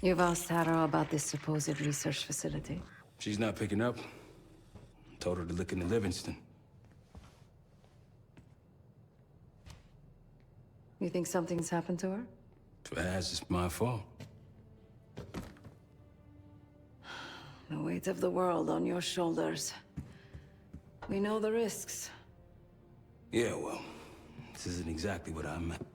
You've asked Tara about this supposed research facility? She's not picking up. Told her to look into Livingston. You think something's happened to her? If it has, it's my fault. The weight of the world on your shoulders. We know the risks. Yeah, well, this isn't exactly what I meant.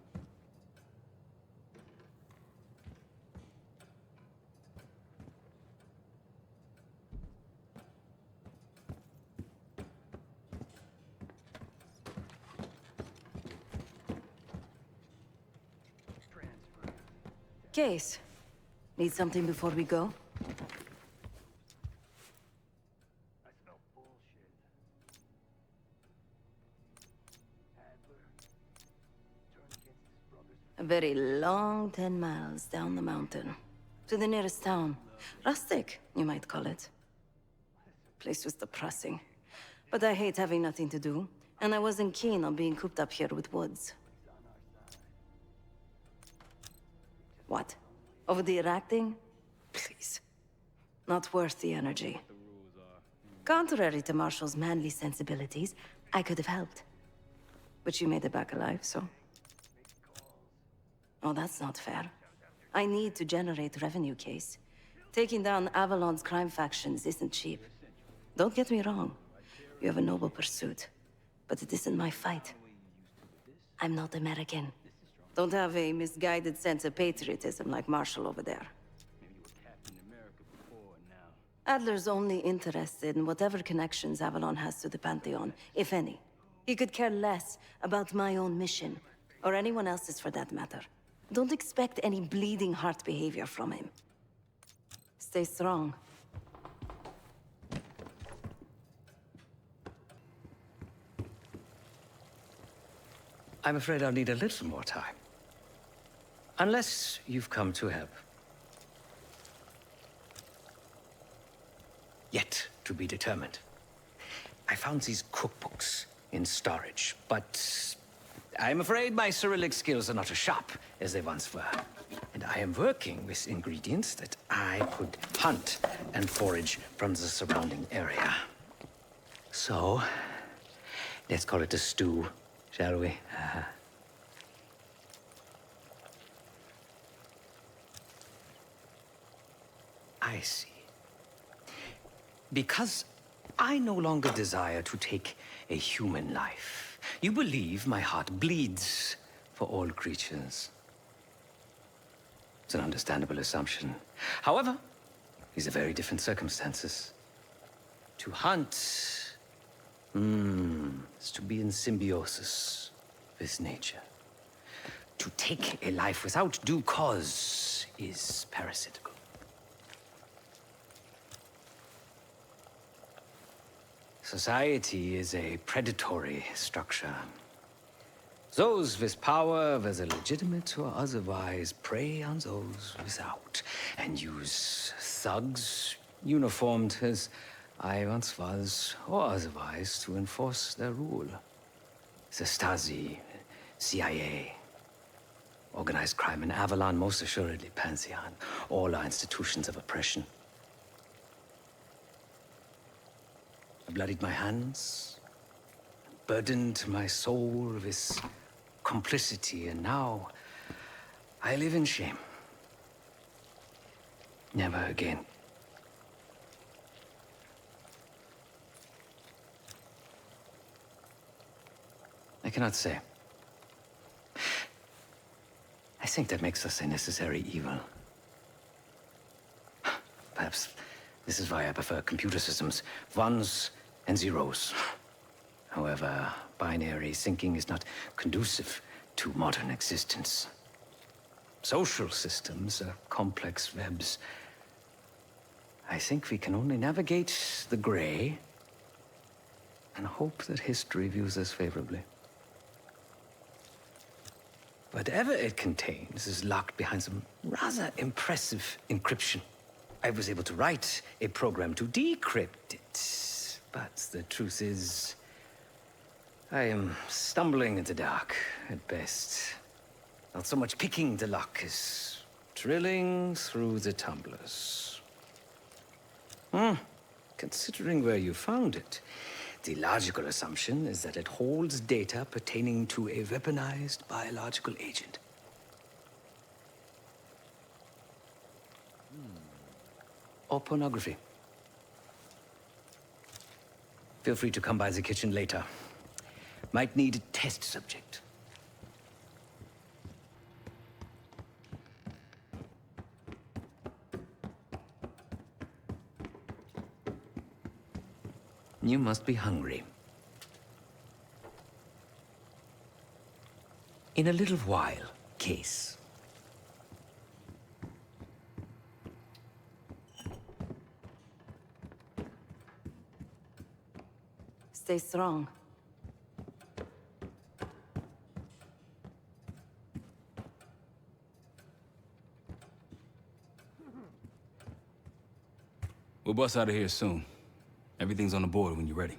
Case. Need something before we go? A very long 10 miles down the mountain. To the nearest town. Rustic, you might call it. Place was depressing. But I hate having nothing to do, and I wasn't keen on being cooped up here with Woods. What? Over the acting? Please. Not worth the energy. Contrary to Marshall's manly sensibilities, I could have helped. But you made it back alive, so... Oh, that's not fair. I need to generate revenue, Case. Taking down Avalon's crime factions isn't cheap. Don't get me wrong. You have a noble pursuit. But it isn't my fight. I'm not American. Don't have a misguided sense of patriotism like Marshall over there. Adler's only interested in whatever connections Avalon has to the Pantheon, if any. He could care less about my own mission, or anyone else's for that matter. Don't expect any bleeding heart behavior from him. Stay strong. I'm afraid I'll need a little more time. Unless you've come to help. Yet to be determined. I found these cookbooks in storage, but I'm afraid my Cyrillic skills are not as sharp as they once were. And I am working with ingredients that I could hunt and forage from the surrounding area. So, let's call it a stew, shall we? I see. Because I no longer desire to take a human life, you believe my heart bleeds for all creatures. It's an understandable assumption. However, these are very different circumstances. To hunt, is to be in symbiosis with nature. To take a life without due cause is parasitical. Society is a predatory structure. Those with power, whether legitimate or otherwise, prey on those without, and use thugs, uniformed as I once was, or otherwise, to enforce their rule. The Stasi, CIA, organized crime in Avalon, most assuredly Pantheon, all are institutions of oppression. I bloodied my hands, burdened my soul with complicity, and now I live in shame. Never again. I cannot say. I think that makes us a necessary evil. Perhaps this is why I prefer computer systems. Ones and zeros. However, binary thinking is not conducive to modern existence. Social systems are complex webs. I think we can only navigate the gray and hope that history views us favorably. Whatever it contains is locked behind some rather impressive encryption. I was able to write a program to decrypt it, but the truth is, I am stumbling in the dark at best. Not so much picking the lock as Drilling through the tumblers. Considering where you found it, the logical assumption is that it holds data pertaining to a weaponized biological agent. Or pornography. Feel free to come by the kitchen later. Might need a test subject. You must be hungry. In a little while, Case. Stay strong. We'll bust out of here soon. Everything's on the board when you're ready.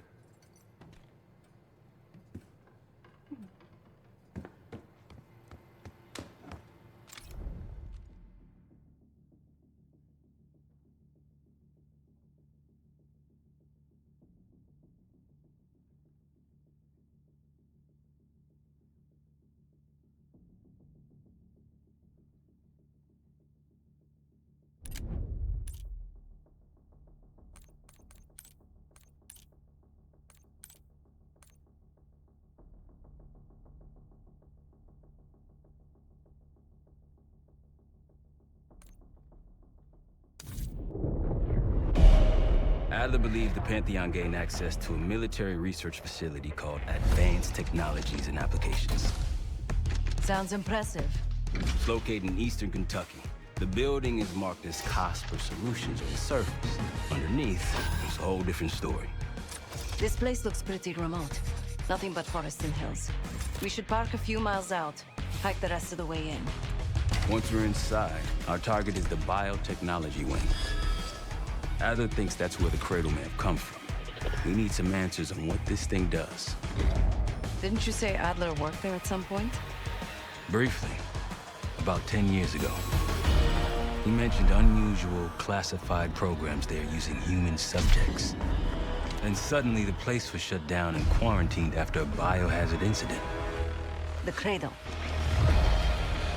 Adler believed the Pantheon gained access to a military research facility called Advanced Technologies and Applications. Sounds impressive. It's located in eastern Kentucky. The building is marked as Cosper Solutions on the surface. Underneath, it's a whole different story. This place looks pretty remote. Nothing but forests and hills. We should park a few miles out, hike the rest of the way in. Once we're inside, our target is the biotechnology wing. Adler thinks that's where the Cradle may have come from. We need some answers on what this thing does. Didn't you say Adler worked there at some point? Briefly, about 10 years ago. He mentioned unusual, classified programs there using human subjects. Then suddenly the place was shut down and quarantined after a biohazard incident. The Cradle.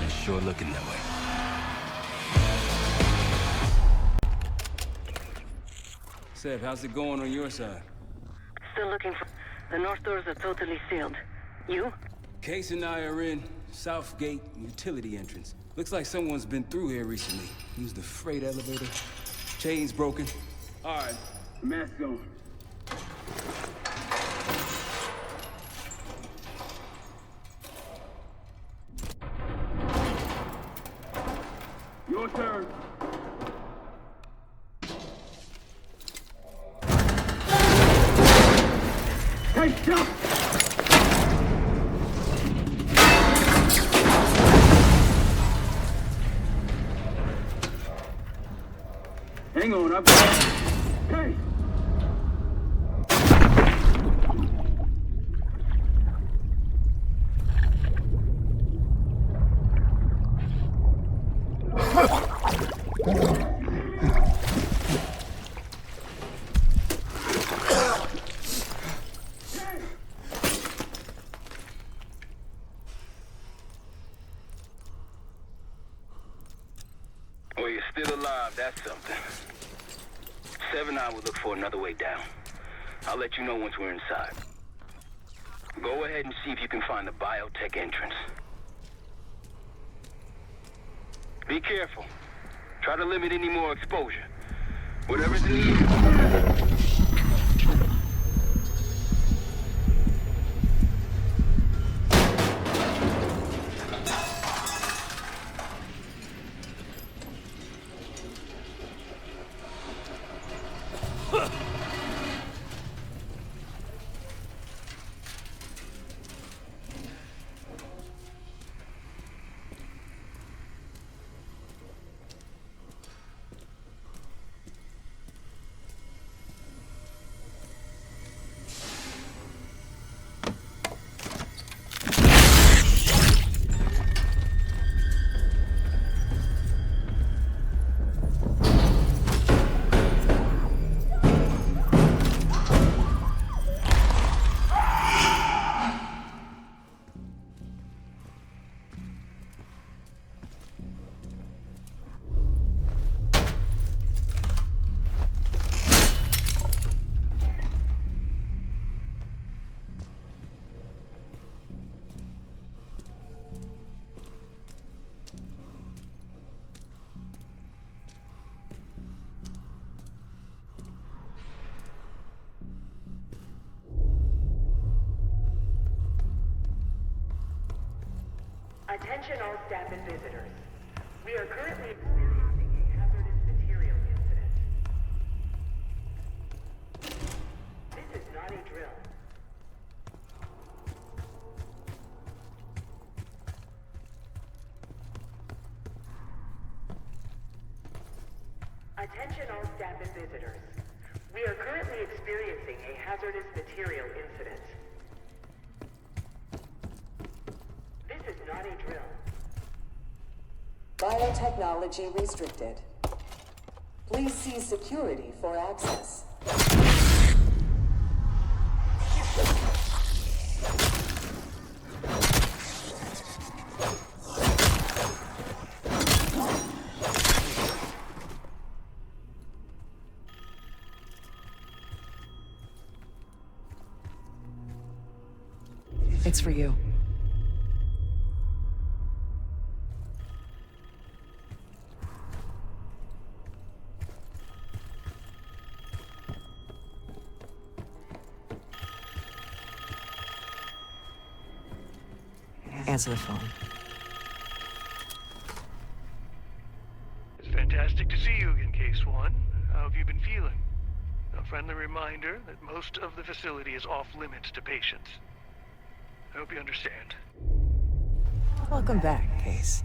It's sure looking that way. Seb, how's it going on your side? Still looking for... The north doors are totally sealed. You? Case and I are in South Gate utility entrance. Looks like someone's been through here recently. Used the freight elevator. Chains broken. All right, mask on. Your turn. Hey, jump! Hang on, I've got... Hey! Well, you're still alive, that's something. 7 I will look for another way down. I'll let you know once we're inside. Go ahead and see if you can find the biotech entrance. Be careful. Try to limit any more exposure. Whatever's needed. Attention all staff and visitors. We are currently experiencing a hazardous material incident. This is not a drill. Attention all staff and visitors. We are currently experiencing a hazardous material incident. This is not a drill. Biotechnology restricted. Please see security for access. It's for you. Answer the phone. It's fantastic to see you again, Case One. How have you been feeling? A friendly reminder that most of the facility is off limits to patients. I hope you understand. Welcome back, Case.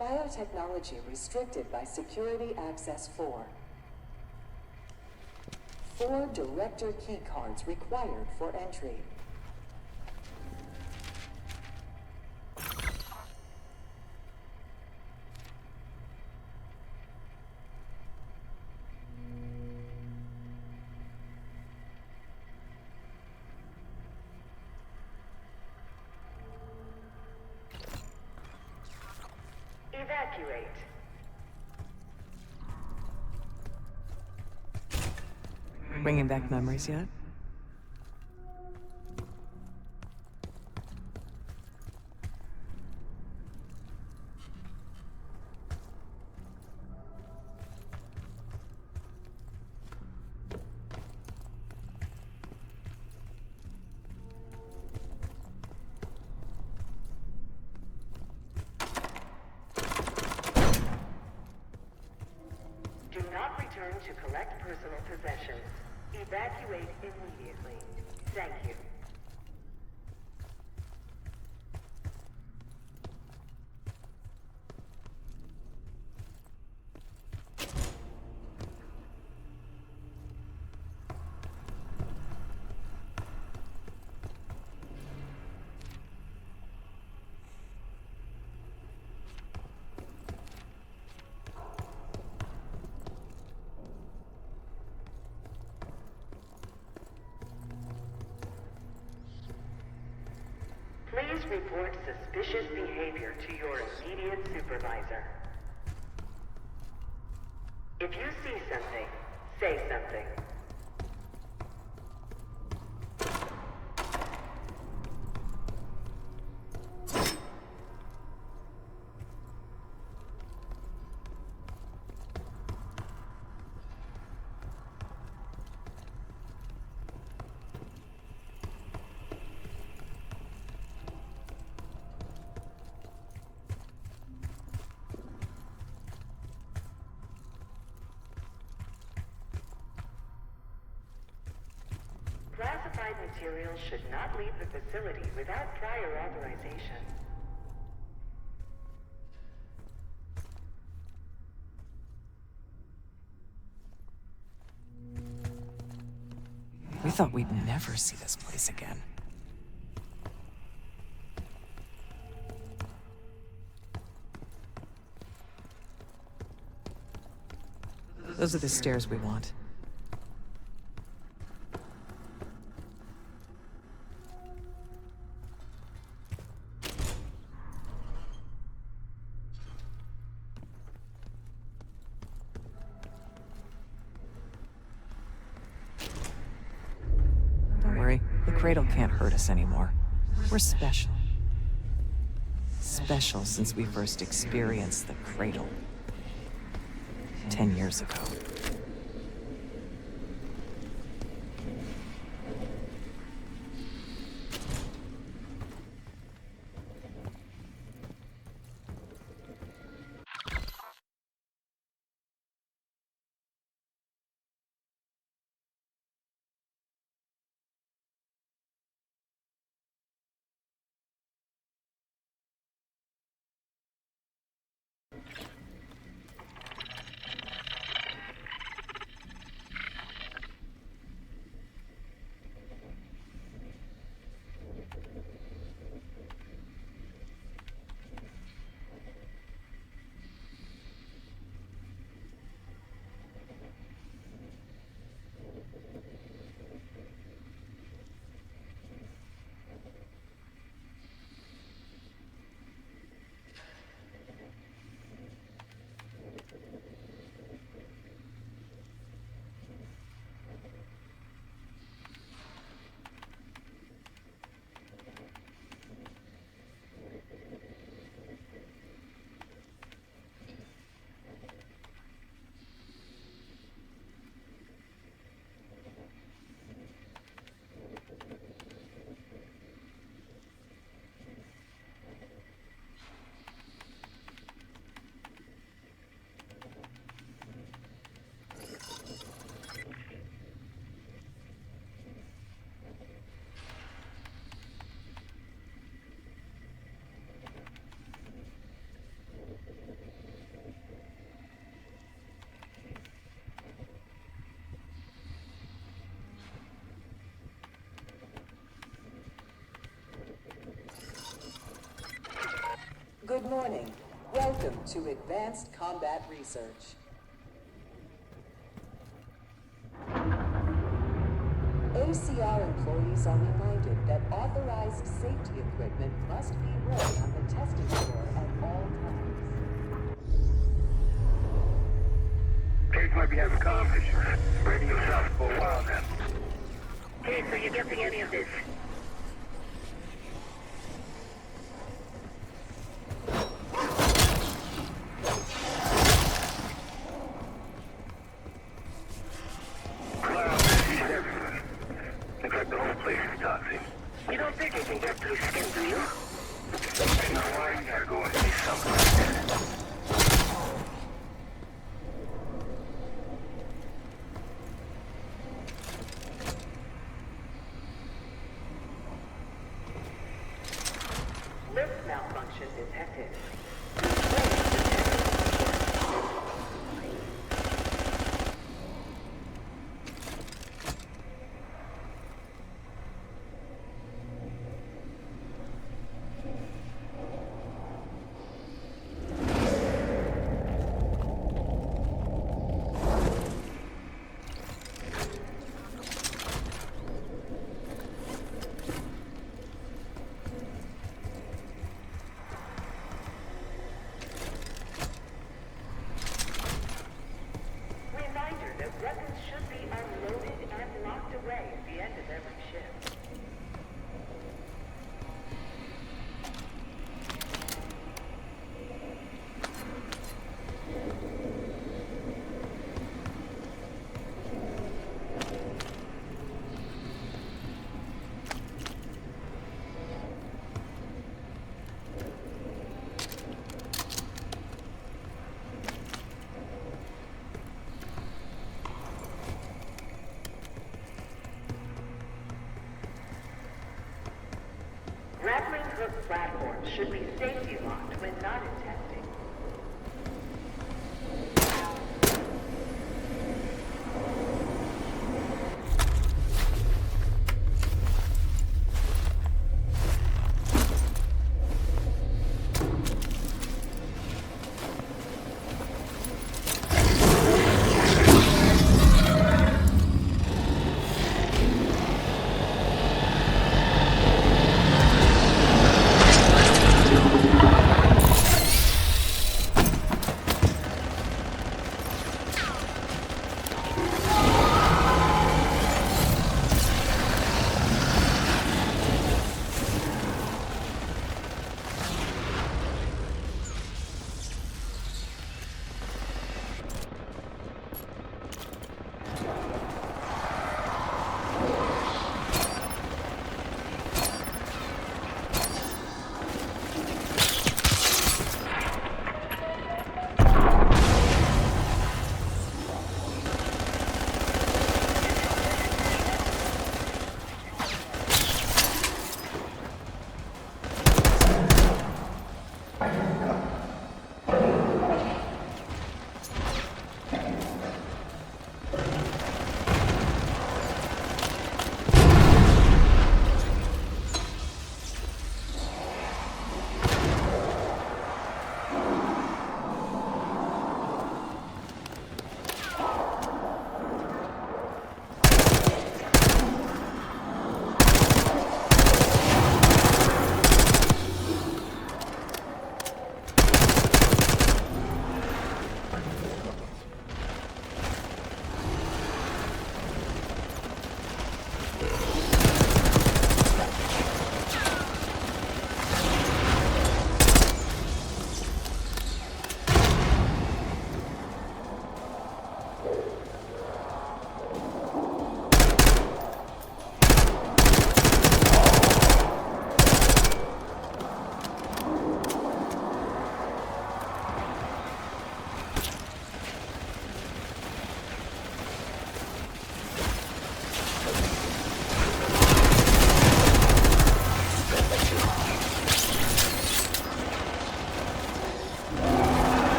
Biotechnology restricted by Security Access 4. 4 director keycards required for entry. Evacuate. Bringing back memories yet? Do not return to collect personal possessions. Evacuate immediately. Thank you. Please report suspicious behavior to your immediate supervisor. If you see something, say something. Classified materials should not leave the facility without prior authorization. We thought we'd never see this place again. Those are the stairs we want. Don't worry, the cradle can't hurt us anymore. We're special. Special since we first experienced the cradle. 10 years ago. Good morning. Welcome to Advanced Combat Research. ACR employees are reminded that authorized safety equipment must be run on the testing floor at all times. Case might be having comm issues. Radio south for a while now. Hey, so you getting any of this? The whole place is toxic. You don't think you can get through skin, do you? You know why? You gotta go and see something like that.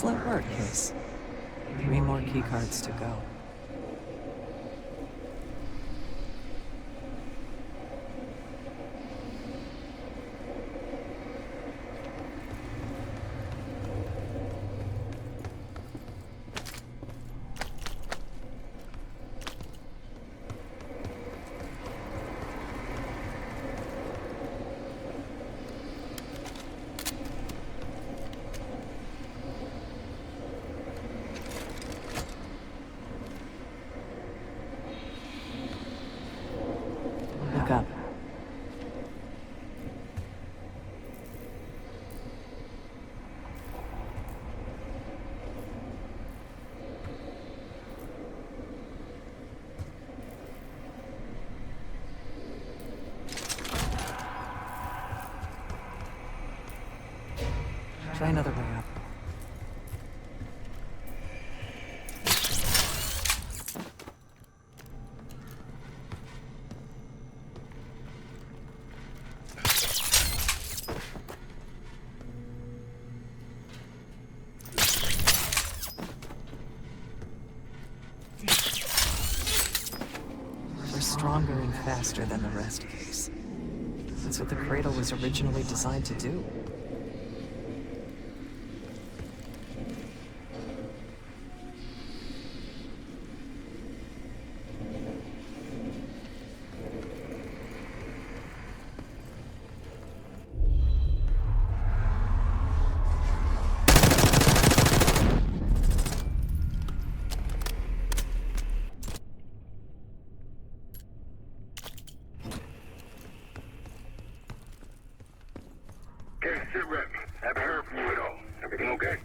Excellent work, Case. 3 more keycards to go. Look up. Try another way up. We're stronger and faster than the rest, Case. That's what the cradle was originally designed to do. Okay, sit rep. Haven't heard from you at all. Everything okay?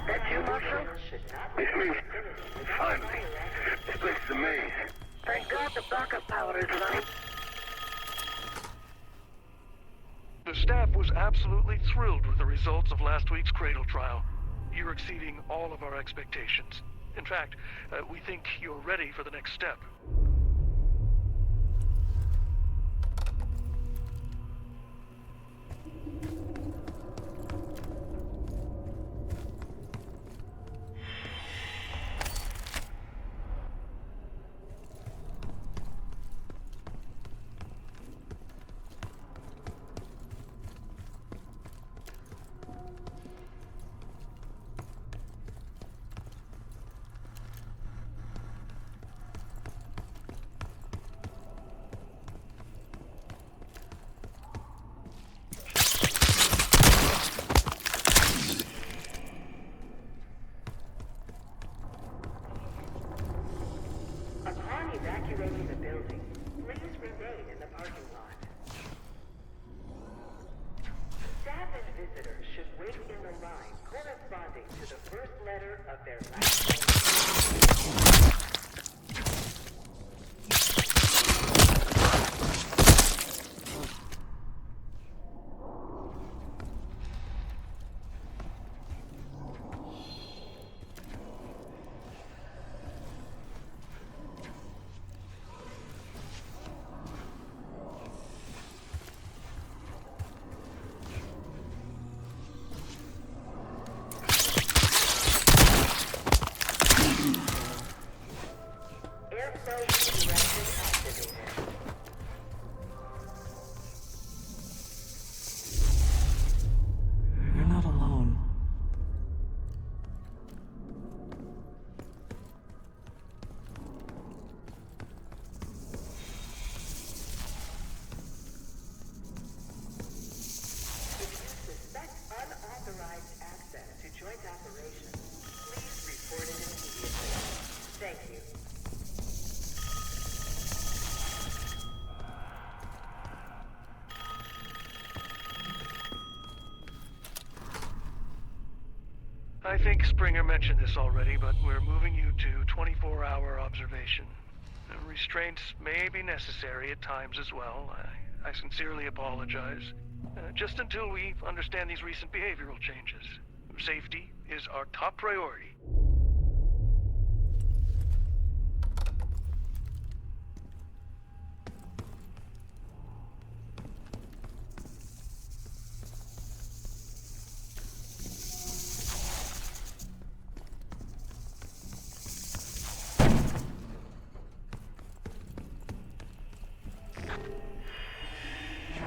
That's you, Marshal? It's me. Finally. This place is a maze. Thank God the backup power is running. The staff was absolutely thrilled with the results of last week's Cradle trial. You're exceeding all of our expectations. In fact, we think you're ready for the next step. Upon evacuating the building, please remain in the parking lot. Staff and visitors should wait in the line corresponding to the first letter of their last name. Airflow redirection activated. You're not alone. If you suspect unauthorized access to joint operations, please report it immediately. Thank you. I think Springer mentioned this already, but we're moving you to 24-hour observation. Restraints may be necessary at times as well. I sincerely apologize. Just until we understand these recent behavioral changes. Safety is our top priority.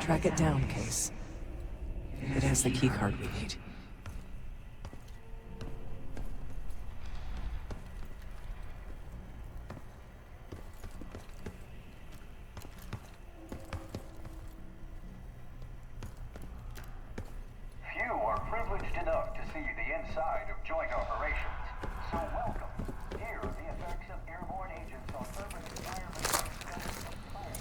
Track it down, Case. It has the keycard we need. Few are privileged enough to see the inside of joint operations. So welcome. Here are the effects of airborne agents on urban environments and centers of fire.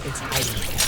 It's hiding again.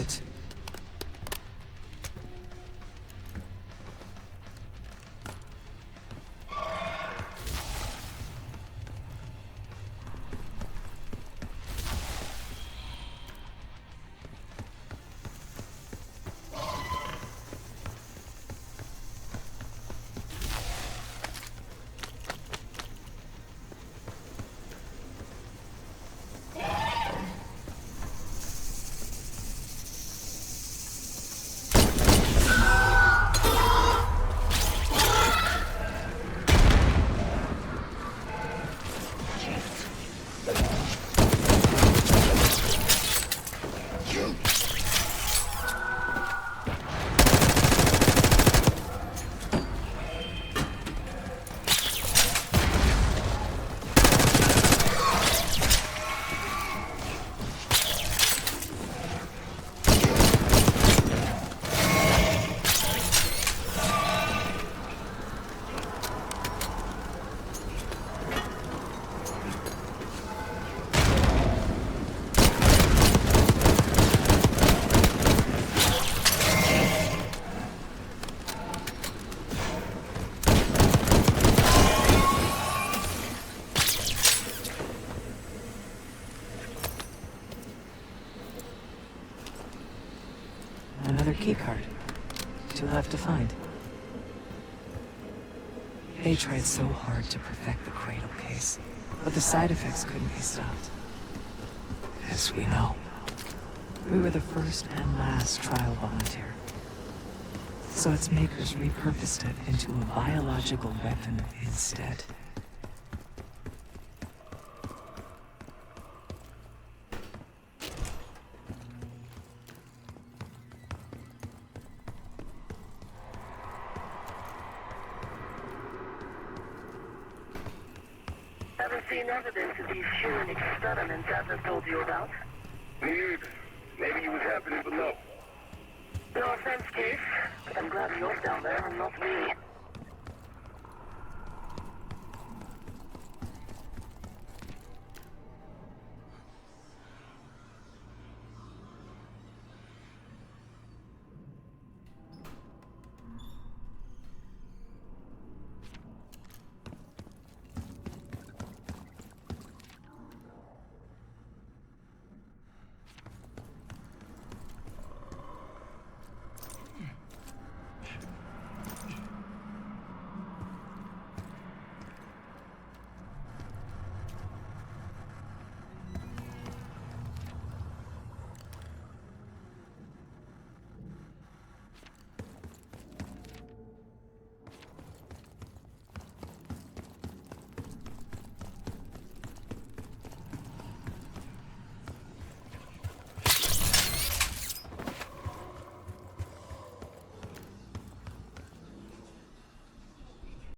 it. Another keycard. 2 left to find. They tried so hard to perfect the Cradle case, but the side effects couldn't be stopped. As we know, we were the first and last trial volunteer. So its makers repurposed it into a biological weapon instead. Ever seen evidence of these human experiments Atlas told you about? Me neither. Maybe he was happening below. No offense, Case, but I'm glad you're down there and not me.